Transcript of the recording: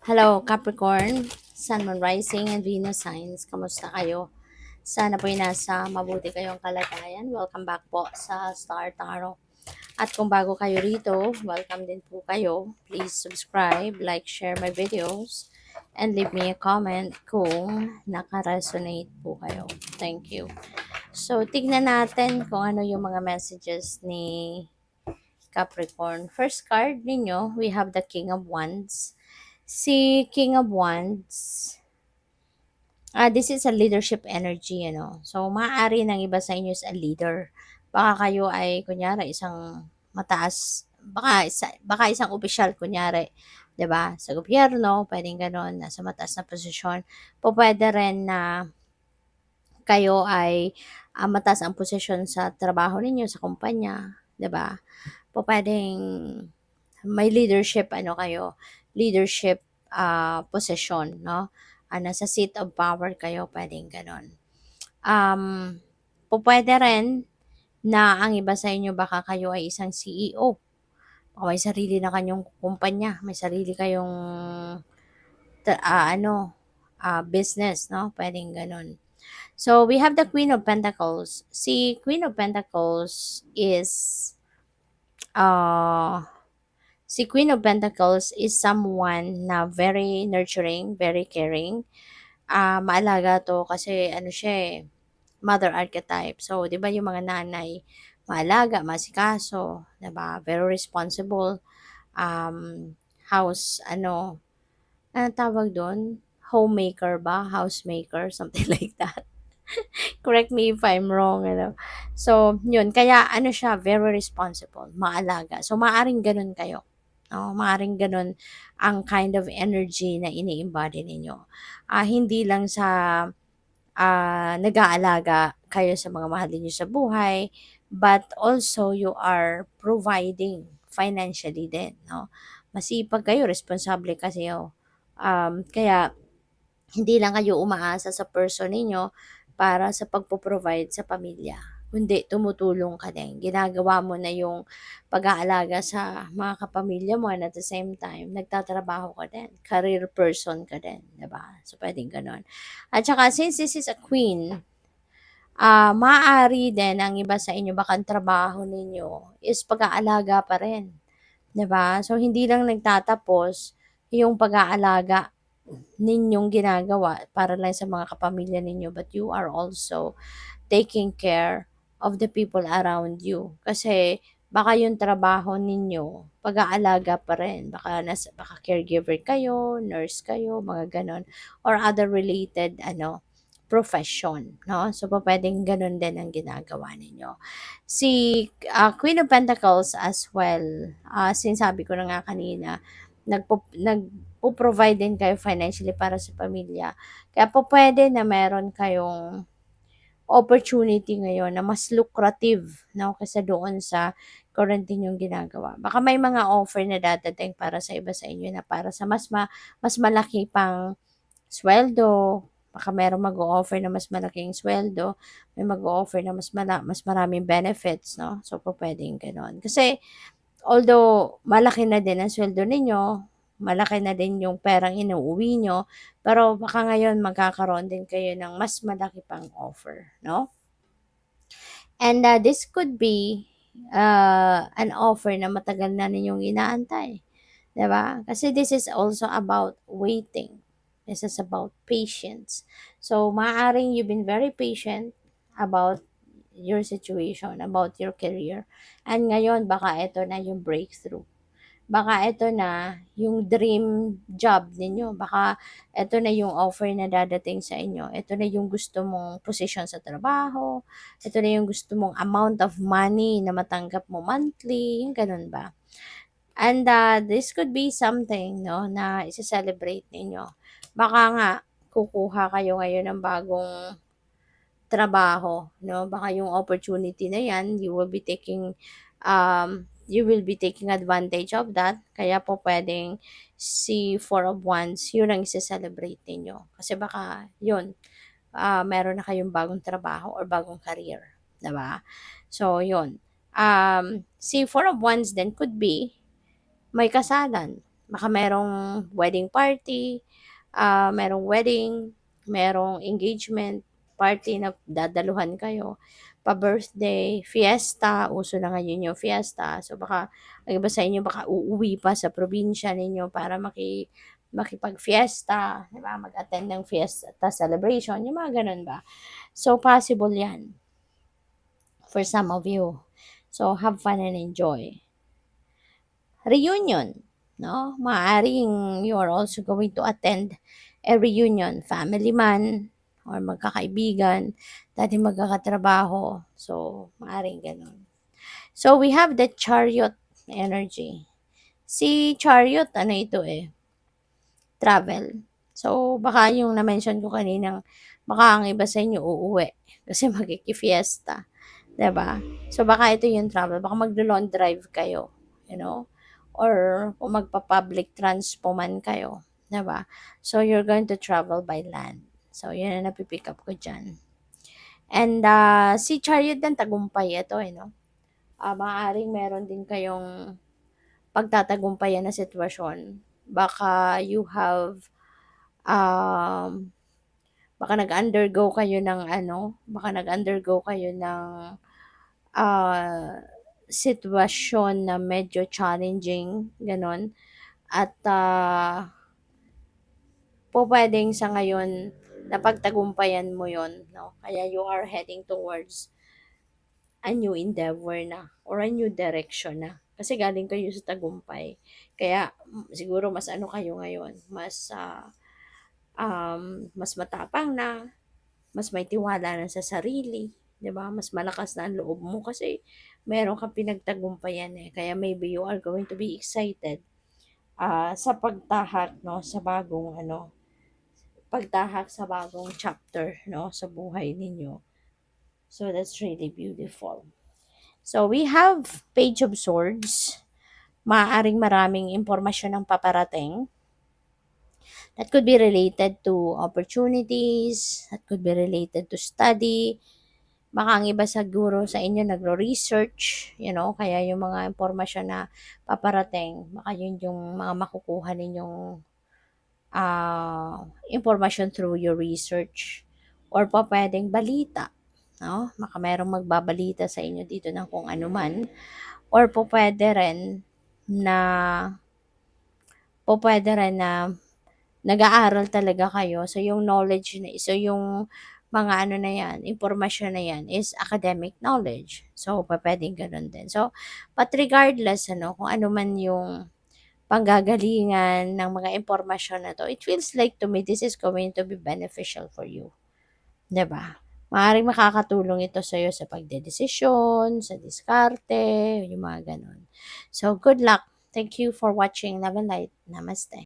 Hello, Capricorn, Sun, Moon, Rising, and Venus signs. Kamusta kayo? Sana po'y nasa mabuti kayong kalagayan. Welcome back po sa Star Tarot. At kung bago kayo rito, welcome din po kayo. Please subscribe, like, share my videos, and leave me a comment kung naka-resonate po kayo. Thank you. So, tignan natin kung ano yung mga messages ni Capricorn. First card ninyo, we have the King of Wands. Si King of Wands, this is a leadership energy, So, maaari ng iba sa inyo is a leader. Baka kayo ay, kunyari, isang mataas, baka isang opisyal, kunyari, 'di ba? Sa gobyerno, pwedeng gano'n, nasa mataas na posisyon. Pwede rin na kayo ay mataas ang posisyon sa trabaho ninyo, sa kumpanya, 'di ba? Pwedeng may leadership kayo, leadership position, no? Nasa seat of power kayo, pwedeng ganon. Pwede rin na ang iba sa inyo baka kayo ay isang CEO. O may sarili na kanyong kumpanya, may sarili kayong business, no? Pwedeng ganon. So, we have the Queen of Pentacles. Si Queen of Pentacles is si Queen of Pentacles is someone na very nurturing, very caring. Maalaga to kasi siya mother archetype. So, 'di ba yung mga nanay, maalaga, masikaso, 'di ba? Very responsible. House tawag doon? Homemaker ba? Housemaker, something like that. Correct me if I'm wrong, So, yun. Kaya, siya, very responsible, maalaga. So, maaring ganun kayo. No? Maaring ganun ang kind of energy na ini-embody ninyo. Hindi lang sa nag-aalaga kayo sa mga mahal niyo sa buhay, but also you are providing financially din, no? Masipag kayo, responsable kasi kayo. Kaya, hindi lang kayo umaasa sa person ninyo para sa pagpo-provide sa pamilya, kundi tumutulong ka din. Ginagawa mo na yung pag-aalaga sa mga kapamilya mo and at the same time, nagtatrabaho ka din. Career person ka din, 'di ba? So, pwedeng gano'n. At saka, since this is a queen, maaari din ang iba sa inyo, baka ang trabaho ninyo is pag-aalaga pa rin, 'di ba? So, hindi lang nagtatapos yung pag-aalaga ninyong ginagawa para lang sa mga kapamilya ninyo, but you are also taking care of the people around you. Kasi baka yung trabaho ninyo, pag-aalaga pa rin. Baka caregiver kayo, nurse kayo, mga ganon. Or other related, profession, no? So, pwedeng ganon din ang ginagawa ninyo. Si Queen of Pentacles as well, sinasabi ko na nga kanina, nagpo-provide din kayo financially para sa pamilya. Kaya pwede na meron kayong opportunity ngayon na mas lucrative, no, kaysa doon sa current ninyong ginagawa. Baka may mga offer na dadating para sa iba sa inyo na para sa mas malaki pang sweldo. Baka merong mag-o-offer na mas malaking sweldo, may mag-o-offer na mas maraming benefits, no? So, pwedeng gano'n. Kasi, although malaki na din ang sweldo ninyo, malaki na din yung perang inuuwi nyo, pero baka ngayon magkakaroon din kayo ng mas malaki pang offer, no? And this could be an offer na matagal na ninyong inaantay. 'Di ba? Kasi this is also about waiting. This is about patience. So, maaaring you've been very patient about your situation, about your career. And ngayon, baka ito na yung breakthrough. Baka ito na yung dream job ninyo. Baka ito na yung offer na dadating sa inyo. Ito na yung gusto mong position sa trabaho. Ito na yung gusto mong amount of money na matanggap mo monthly. Yung ganun ba? And this could be something, no, na isa-celebrate ninyo. Baka nga, kukuha kayo ngayon ng bagong trabaho, no? Baka yung opportunity na yan, you will be taking advantage of that. Kaya pwedeng si Four of Wands, yun ang isa-celebrate ninyo. Kasi baka, yun, meron na kayong bagong trabaho or bagong career. Diba? So, yun. Si Four of Wands then could be may kasalan. Baka merong wedding party, merong wedding, merong engagement party na dadaluhan kayo, pa-birthday, fiesta, uso na ngayon yung fiesta. So, baka ang iba sa inyo baka uuwi pa sa probinsya ninyo para makipag-fiesta, 'di ba? Mag-attend ng fiesta celebration, yung mga gano'n ba. So, possible 'yan for some of you. So, have fun and enjoy. Reunion, no? Maaaring you are also going to attend a reunion, family man or magkakaibigan, dati magkakatrabaho. So, maaaring gano'n. So, we have the chariot energy. Si chariot, ano ito travel. So, baka yung na-mention ko kaninang, baka ang iba sa inyo uuwi kasi magkikifiesta, 'di ba? So, baka ito yung travel. Baka maglo-long drive kayo, you know? Or kung magpa-public transpo man kayo, 'di ba? So, you're going to travel by land. So, yun ang napipick up ko dyan. And si chariot din, tagumpay ito, no? Maaaring meron din kayong pagtatagumpayan na sitwasyon. Baka you have, um, baka nag-undergo kayo ng baka nag-undergo kayo ng sitwasyon na medyo challenging, gano'n. At pupuwedeng sa ngayon napagtagumpayan mo 'yon, 'no? Kaya you are heading towards a new endeavor na or a new direction na. Kasi galing kayo sa tagumpay. Kaya siguro mas ano kayo ngayon, mas matapang na, mas may tiwala na sa sarili, 'di ba? Mas malakas na ang loob mo kasi meron kang pinagtagumpayan, Kaya maybe you are going to be excited, sa pagtahak, 'no, sa bagong pagtahak sa bagong chapter, 'no, sa buhay ninyo. So, that's really beautiful. So, we have Page of Swords. Maaaring maraming impormasyon ang paparating. That could be related to opportunities, that could be related to study. Baka ang iba siguro sa inyo nagro-research, kaya yung mga impormasyon na paparating, baka yun yung mga makukuha ninyong impormasyon through your research. Or pa pwedeng balita, no? Baka merong magbabalita sa inyo dito ng kung ano man. Or po pwede rin na nag-aaral talaga kayo. So, yung knowledge yung mga na yan, impormasyon na yan is academic knowledge. So, pwedeng ganun din. So, but regardless, kung ano man yung panggagalingan ng mga impormasyon na to, it feels like to me, this is going to be beneficial for you. 'Di ba? Maaaring makakatulong ito sa iyo sa pagdedesisyon, sa diskarte, yung mga ganun. So, good luck. Thank you for watching. Love and light. Namaste.